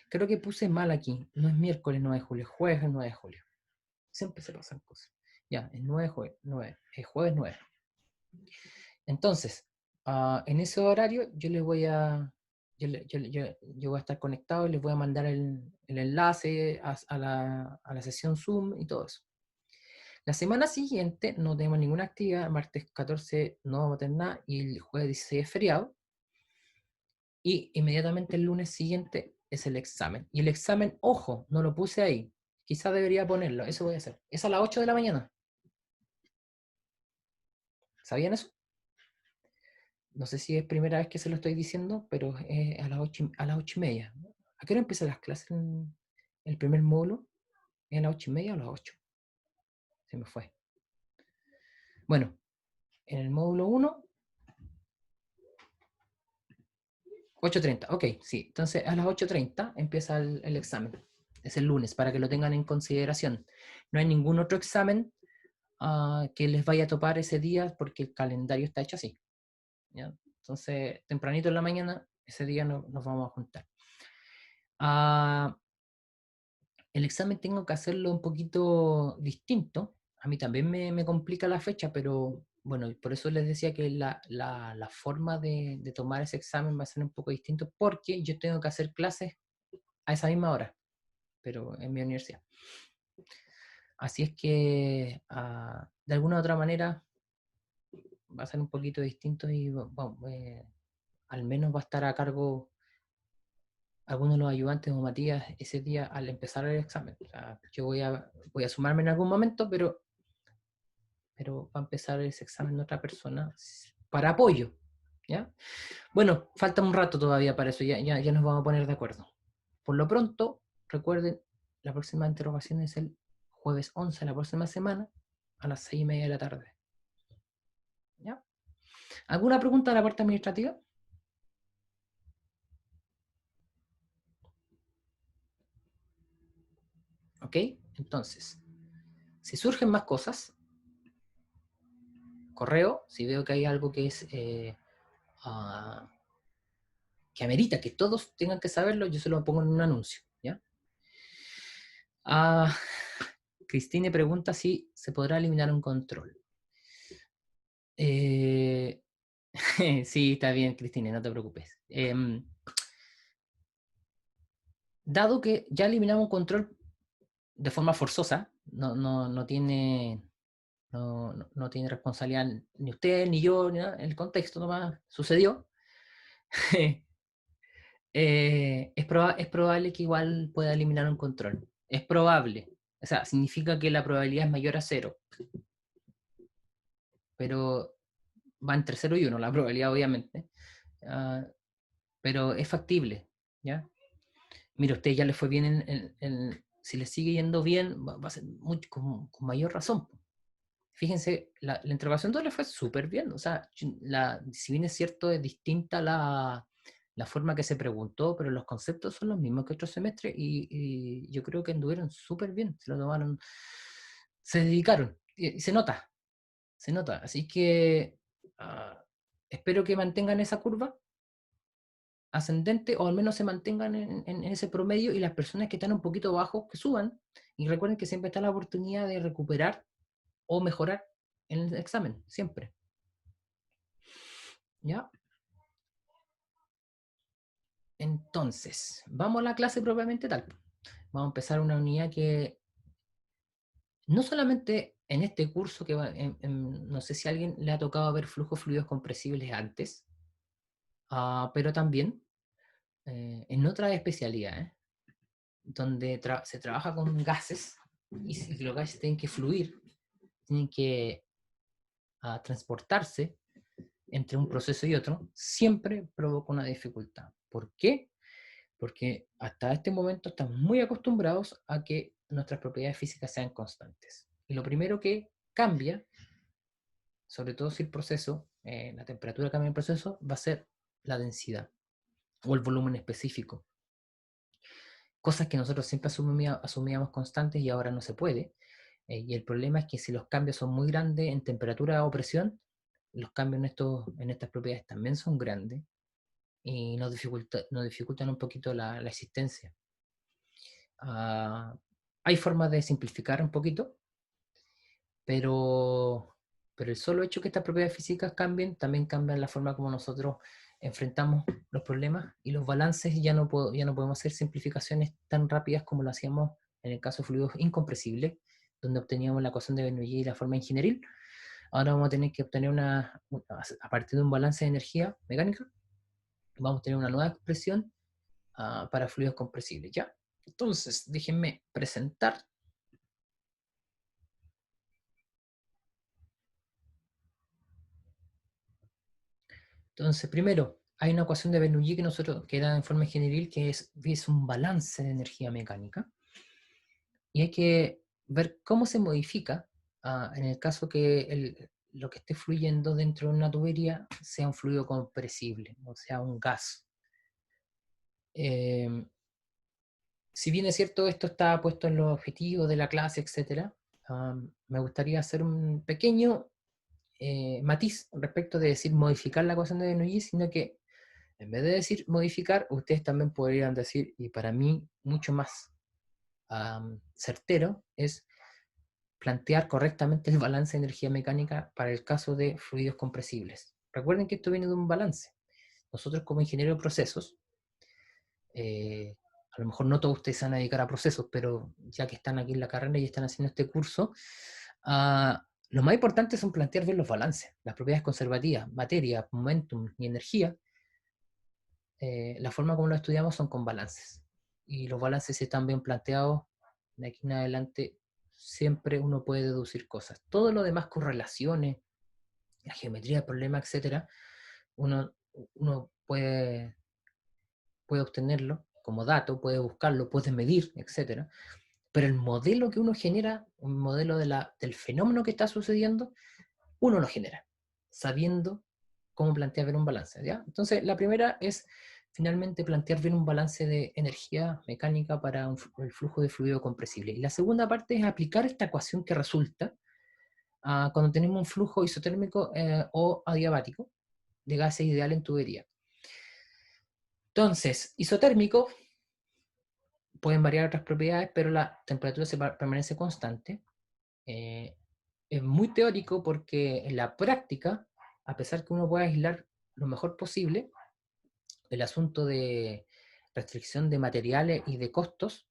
Creo que puse mal aquí. No es miércoles 9 de julio, es jueves 9 de julio. Siempre se pasan cosas. Ya, es 9 de julio, es jueves 9. Entonces, en ese horario yo les voy a... Yo voy a estar conectado y les voy a mandar el enlace a la sesión Zoom y todo eso. La semana siguiente no tenemos ninguna actividad, el martes 14 no vamos a tener nada y el jueves 16 es feriado. Y inmediatamente el lunes siguiente es el examen. Y el examen, ojo, no lo puse ahí. Quizás debería ponerlo, eso voy a hacer. Es a las 8 de la mañana. ¿Sabían eso? No sé si es primera vez que se lo estoy diciendo, pero es a las 8:30. ¿A qué hora empiezan las clases en el primer módulo? ¿Es a las 8:30 o a las 8? Se me fue. Bueno, en el módulo 1, 8:30, ok, sí. Entonces a las 8:30 empieza el examen. Es el lunes, para que lo tengan en consideración. No hay ningún otro examen que les vaya a topar ese día porque el calendario está hecho así, ¿ya? Entonces, tempranito en la mañana, ese día nos vamos a juntar. El examen tengo que hacerlo un poquito distinto. A mí también me complica la fecha, pero bueno, por eso les decía que la forma de tomar ese examen va a ser un poco distinto porque yo tengo que hacer clases a esa misma hora. pero en mi universidad. Así es que, de alguna u otra manera, va a ser un poquito distinto y al menos va a estar a cargo algunos de los ayudantes o Matías ese día al empezar el examen. O sea, yo voy a sumarme en algún momento, pero va a empezar ese examen otra persona para apoyo, ¿ya? Bueno, falta un rato todavía para eso, ya nos vamos a poner de acuerdo. Por lo pronto, recuerden, la próxima interrogación es el jueves 11 de la próxima semana a las 6:30 de la tarde. ¿Ya? ¿Alguna pregunta de la parte administrativa? ¿Ok? Entonces, si surgen más cosas, correo, si veo que hay algo que es que amerita que todos tengan que saberlo, yo se lo pongo en un anuncio, ¿ya? Cristine pregunta si se podrá eliminar un control. Sí, está bien, Cristine, no te preocupes. Dado que ya eliminamos un control de forma forzosa, no tiene responsabilidad ni usted, ni yo, ni nada, el contexto nomás sucedió. Es probable que igual pueda eliminar un control. Es probable. O sea, significa que la probabilidad es mayor a 0. Pero va entre 0 y 1 la probabilidad, obviamente. Pero es factible, ¿ya? Mira, usted ya le fue bien si le sigue yendo bien, va a ser con mayor razón. Fíjense, la interrogación 2 le fue súper bien. O sea, si bien es cierto, es distinta la forma que se preguntó, pero los conceptos son los mismos que otro semestre y yo creo que anduvieron súper bien. Se lo tomaron, se dedicaron y se nota. Así que espero que mantengan esa curva ascendente o al menos se mantengan en ese promedio y las personas que están un poquito bajos que suban y recuerden que siempre está la oportunidad de recuperar o mejorar en el examen, siempre. ¿Ya? Entonces, vamos a la clase propiamente tal. Vamos a empezar una unidad que no solamente en este curso, que no sé si a alguien le ha tocado ver flujos fluidos compresibles antes, pero también en otras especialidades, donde se trabaja con gases y si los gases tienen que fluir, tienen que transportarse entre un proceso y otro, siempre provoca una dificultad. ¿Por qué? Porque hasta este momento estamos muy acostumbrados a que nuestras propiedades físicas sean constantes. Y lo primero que cambia, sobre todo si el proceso, la temperatura cambia en el proceso, va a ser la densidad o el volumen específico. Cosas que nosotros siempre asumíamos constantes y ahora no se puede. Y el problema es que si los cambios son muy grandes en temperatura o presión, los cambios en estas propiedades también son grandes y nos dificultan un poquito la existencia. Hay formas de simplificar un poquito, pero el solo hecho que estas propiedades físicas cambien, también cambian la forma como nosotros enfrentamos los problemas y los balances. Ya no podemos hacer simplificaciones tan rápidas como lo hacíamos en el caso de fluidos incompresibles, donde obteníamos la ecuación de Bernoulli y la forma ingenieril. Ahora vamos a tener que obtener a partir de un balance de energía mecánica, vamos a tener una nueva expresión para fluidos compresibles, ¿ya? Entonces, déjenme presentar. Entonces, primero, hay una ecuación de Bernoulli que da en forma general, que es un balance de energía mecánica. Y hay que ver cómo se modifica en el caso que lo que esté fluyendo dentro de una tubería sea un fluido compresible, o sea, un gas. Si bien es cierto, esto está puesto en los objetivos de la clase, etc., me gustaría hacer un pequeño matiz respecto de decir modificar la ecuación de Bernoulli, sino que en vez de decir modificar, ustedes también podrían decir, y para mí mucho más certero, es plantear correctamente el balance de energía mecánica para el caso de fluidos compresibles. Recuerden que esto viene de un balance. Nosotros como ingenieros de procesos, a lo mejor no todos ustedes se van a dedicar a procesos, pero ya que están aquí en la carrera y están haciendo este curso, lo más importante son plantear bien los balances, las propiedades conservativas, materia, momentum y energía. La forma como lo estudiamos son con balances. Y los balances, si están bien planteados, de aquí en adelante siempre uno puede deducir cosas. Todo lo demás, correlaciones, la geometría del problema, etcétera, uno puede obtenerlo como dato, puede buscarlo, puede medir, etcétera. Pero el modelo que uno genera, un modelo del fenómeno que está sucediendo, uno lo genera, sabiendo cómo plantear bien un balance, ¿ya? Entonces, la primera es finalmente plantear bien un balance de energía mecánica para el flujo de fluido compresible. Y la segunda parte es aplicar esta ecuación que resulta cuando tenemos un flujo isotérmico o adiabático de gases ideal en tubería. Entonces, isotérmico, pueden variar otras propiedades, pero la temperatura permanece constante. Es muy teórico porque en la práctica, a pesar que uno pueda aislar lo mejor posible, el asunto de restricción de materiales y de costos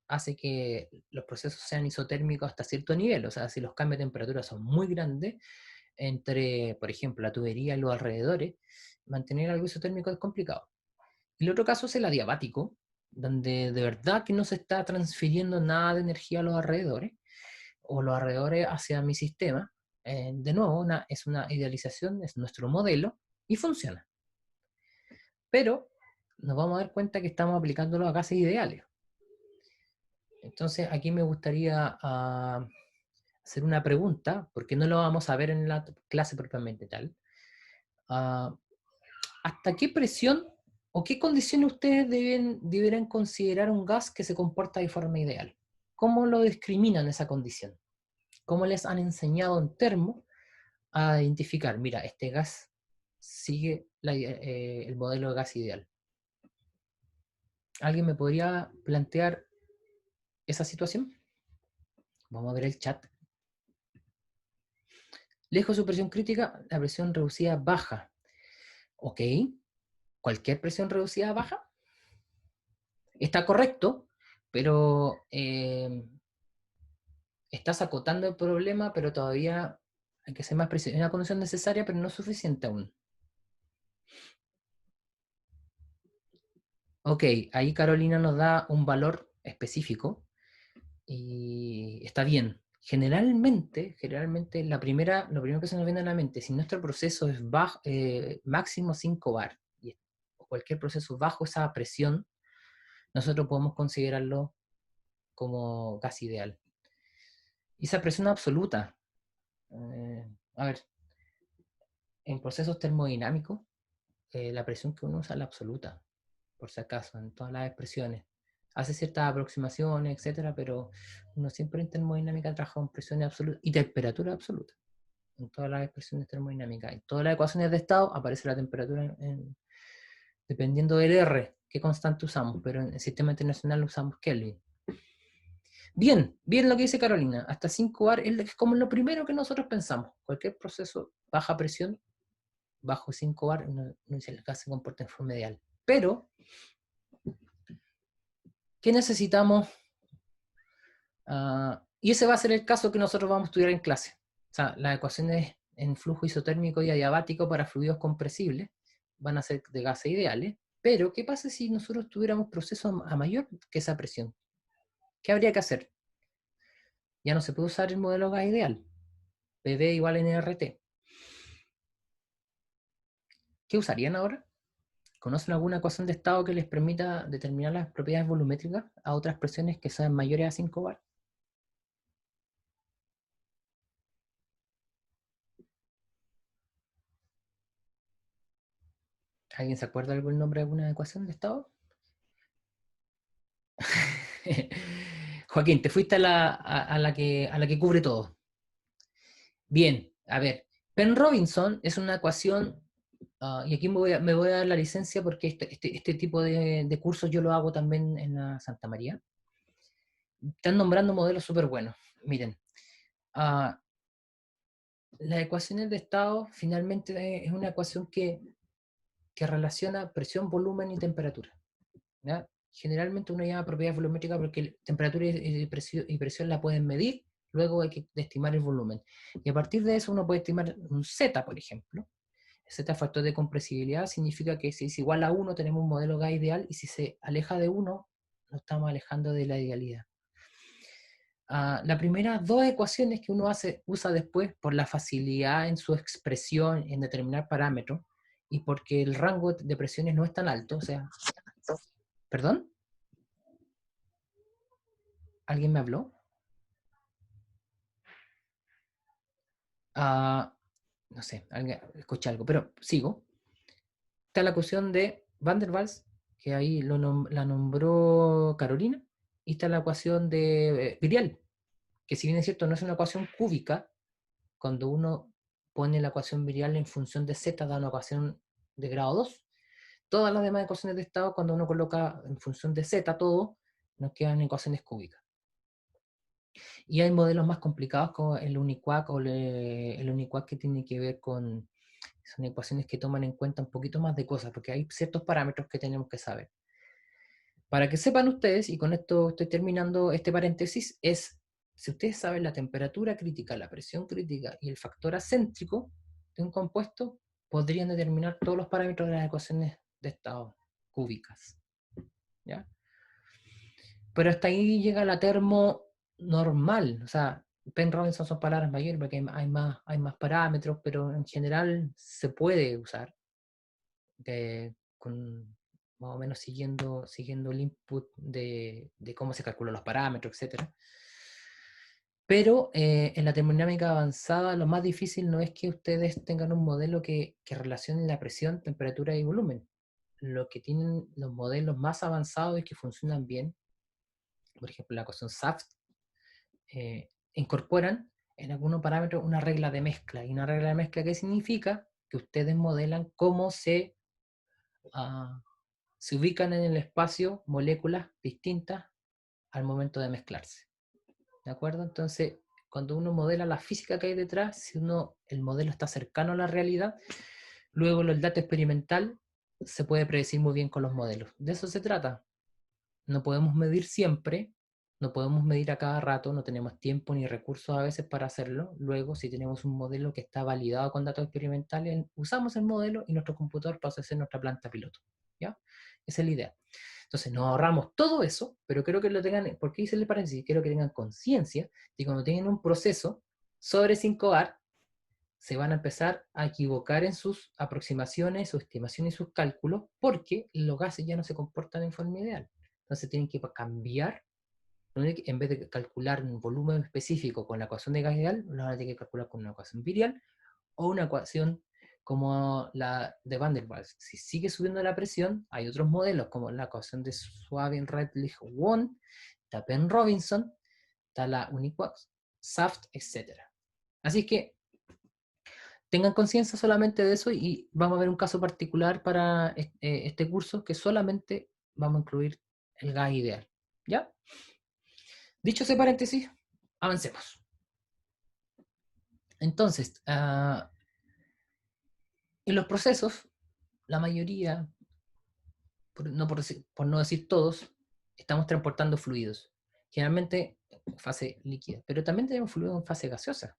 hace que los procesos sean isotérmicos hasta cierto nivel. O sea, si los cambios de temperatura son muy grandes, entre, por ejemplo, la tubería y los alrededores, mantener algo isotérmico es complicado. Y el otro caso es el adiabático, donde de verdad que no se está transfiriendo nada de energía a los alrededores, o los alrededores hacia mi sistema. De nuevo, es una idealización, es nuestro modelo, y funciona. Pero nos vamos a dar cuenta que estamos aplicándolo a gases ideales. Entonces, aquí me gustaría hacer una pregunta, porque no lo vamos a ver en la clase propiamente tal. ¿Hasta qué presión o qué condiciones ustedes deberán considerar un gas que se comporta de forma ideal? ¿Cómo lo discriminan esa condición? ¿Cómo les han enseñado en termo a identificar, mira, este gas sigue el modelo de gas ideal? ¿Alguien me podría plantear esa situación? Vamos a ver el chat. Lejos de su presión crítica, la presión reducida baja. Ok, ¿cualquier presión reducida baja? Está correcto, pero estás acotando el problema, pero todavía hay que hacer más presión. Es una condición necesaria, pero no suficiente aún. Ok, ahí Carolina nos da un valor específico y está bien. Generalmente lo primero que se nos viene a la mente, si nuestro proceso es máximo 5 bar, o cualquier proceso bajo esa presión, nosotros podemos considerarlo como gas ideal. Y esa presión absoluta, a ver, en procesos termodinámicos, la presión que uno usa es la absoluta, por si acaso, en todas las expresiones. Hace ciertas aproximaciones, etcétera, pero uno siempre en termodinámica trabaja con presiones absolutas y temperatura absoluta. En todas las expresiones termodinámicas. En todas las ecuaciones de estado aparece la temperatura dependiendo del R, qué constante usamos, pero en el sistema internacional usamos Kelvin. Bien lo que dice Carolina. Hasta 5 bar es como lo primero que nosotros pensamos. Cualquier proceso baja presión, bajo 5 bar, uno dice el gas se comporta en forma ideal. Pero, ¿qué necesitamos? Y ese va a ser el caso que nosotros vamos a estudiar en clase. O sea, las ecuaciones en flujo isotérmico y adiabático para fluidos compresibles van a ser de gases ideales. Pero, ¿qué pasa si nosotros tuviéramos procesos a mayor que esa presión? ¿Qué habría que hacer? Ya no se puede usar el modelo gas ideal. PV igual a NRT. ¿Qué usarían ahora? ¿Conocen alguna ecuación de estado que les permita determinar las propiedades volumétricas a otras presiones que sean mayores a 5 bar? ¿Alguien se acuerda algún nombre de alguna ecuación de estado? Joaquín, te fuiste a la que cubre todo. Bien, a ver. Penn-Robinson es una ecuación, y aquí me voy a dar la licencia porque este tipo de cursos yo lo hago también en la Santa María. Están nombrando modelos súper buenos. Miren, las ecuaciones de estado finalmente es una ecuación que relaciona presión, volumen y temperatura. ¿Ya? generalmente uno llama propiedad volumétrica porque temperatura y presión la pueden medir, luego hay que estimar el volumen. Y a partir de eso uno puede estimar un Z, por ejemplo. Z factor de compresibilidad significa que si es igual a 1 tenemos un modelo gas ideal, y si se aleja de 1 nos estamos alejando de la idealidad. Las primeras dos ecuaciones que uno usa después por la facilidad en su expresión en determinar parámetros y porque el rango de presiones no es tan alto, o sea, ¿perdón? ¿Alguien me habló? No sé, alguien escuché algo, pero sigo. Está la ecuación de Van der Waals, que ahí la nombró Carolina, y está la ecuación de Virial, que si bien es cierto no es una ecuación cúbica, cuando uno pone la ecuación virial en función de z da una ecuación de grado 2. Todas las demás ecuaciones de estado, cuando uno coloca en función de z todo, nos quedan ecuaciones cúbicas. Y hay modelos más complicados como el UNIQUAC o el UNIQUAC que tiene que ver con... Son ecuaciones que toman en cuenta un poquito más de cosas, porque hay ciertos parámetros que tenemos que saber. Para que sepan ustedes, y con esto estoy terminando este paréntesis, es, si ustedes saben la temperatura crítica, la presión crítica y el factor acéntrico de un compuesto, podrían determinar todos los parámetros de las ecuaciones de estado cúbicas. ¿Ya? Pero hasta ahí llega la termo normal, o sea, Penn-Robinson son palabras mayores porque hay más parámetros, pero en general se puede usar más o menos siguiendo el input de cómo se calculan los parámetros, etc. Pero en la termodinámica avanzada lo más difícil no es que ustedes tengan un modelo que relacione la presión, temperatura y volumen. Lo que tienen los modelos más avanzados y que funcionan bien, por ejemplo la ecuación SAFT, incorporan en algunos parámetros una regla de mezcla. ¿Y una regla de mezcla qué significa? Que ustedes modelan cómo se ubican en el espacio moléculas distintas al momento de mezclarse. ¿De acuerdo? Entonces, cuando uno modela la física que hay detrás, si el modelo está cercano a la realidad, luego el dato experimental se puede predecir muy bien con los modelos. De eso se trata. No podemos medir siempre, no podemos medir a cada rato, no tenemos tiempo ni recursos a veces para hacerlo. Luego, si tenemos un modelo que está validado con datos experimentales, usamos el modelo y nuestro computador pasa a ser nuestra planta piloto. ¿Ya? Esa es la idea. Entonces nos ahorramos todo eso, pero quiero que lo tengan, ¿por qué hice el paréntesis? Quiero que tengan conciencia de cuando tienen un proceso sobre 5 bar, se van a empezar a equivocar en sus aproximaciones, sus estimaciones y sus cálculos, porque los gases ya no se comportan en forma ideal. Entonces tienen que cambiar, en vez de calcular un volumen específico con la ecuación de gas ideal, lo van a tener que calcular con una ecuación virial o una ecuación como la de Van der Waals. Si sigue subiendo la presión, hay otros modelos como la ecuación de Swabin-Redlich-Won, está Penn-Robinson, está la UNIQUAC, SAFT, etc. Así que tengan conciencia solamente de eso y vamos a ver un caso particular para este curso que solamente vamos a incluir el gas ideal. ¿Ya? Dicho ese paréntesis, avancemos. Entonces, en los procesos, la mayoría, por no decir todos, estamos transportando fluidos. Generalmente en fase líquida, pero también tenemos fluidos en fase gaseosa.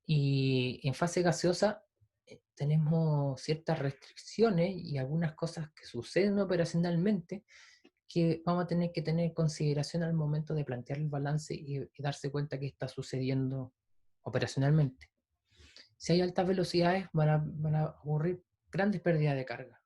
Y en fase gaseosa tenemos ciertas restricciones y algunas cosas que suceden operacionalmente que vamos a tener que tener en consideración al momento de plantear el balance y darse cuenta que está sucediendo operacionalmente. Si hay altas velocidades van a ocurrir grandes pérdidas de carga.